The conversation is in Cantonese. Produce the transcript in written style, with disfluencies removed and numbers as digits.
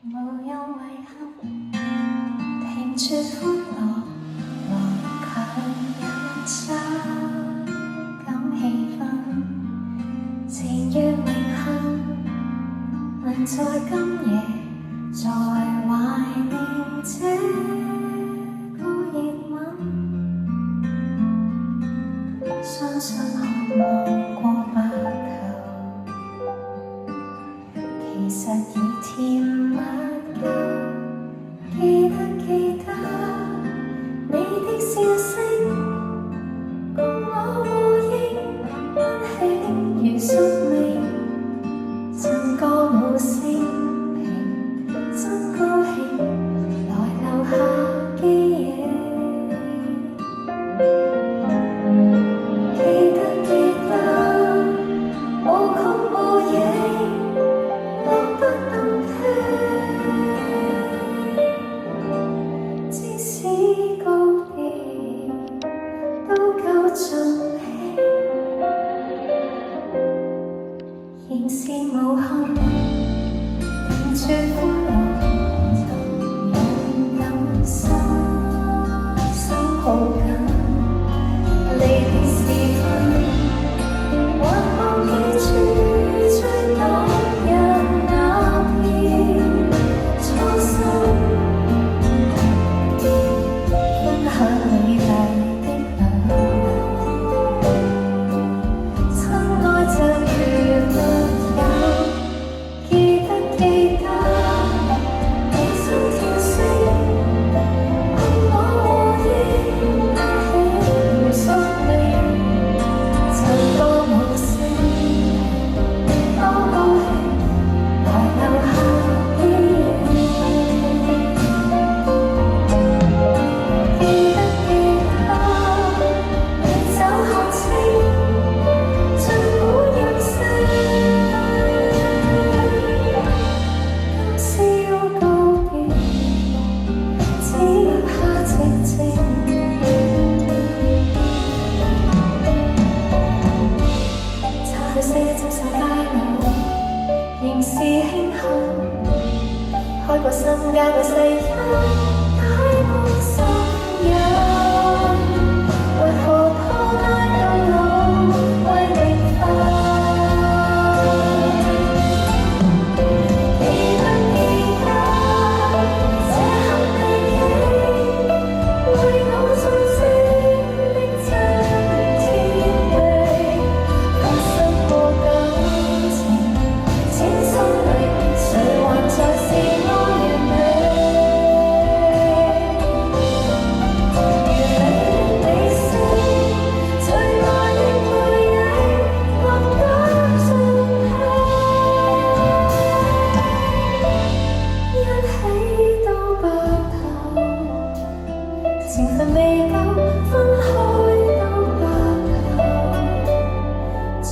無有遺憾，停住歡樂，來強忍傷感氣氛，情願榮幸，能在今夜再懷念這個熱吻，相信渴望過白頭，其實已甜蜜夠。記得你的笑聲，共我和應溫馨如宿命，曾歌舞升平，真高興來留下記憶。記得無窮無影，樂不動聽。即使告別，都夠盡興，仍是無憾，停住歡樂，曾勇敢心抱緊離別時分，還望記住最動人那片初心。分享美麗的兩人，親愛就如密友。記得你心跳聲，共我和應溫馨如宿命，曾歌舞升平，多高興來留下記憶。記得你走後清，盡管任性，今宵告別，只留下寂靜。擦去些接受街路，仍是慶幸，開過心間嘅世界，太過心癮。為何拖拉到老，為榮分？記得這刻背景，為我盡聲的真甜美。發生過感情，淺心裏誰還在是愛完美？理性最愛的背影，落得盡興，一起到白頭，情分未夠，分開到白頭，在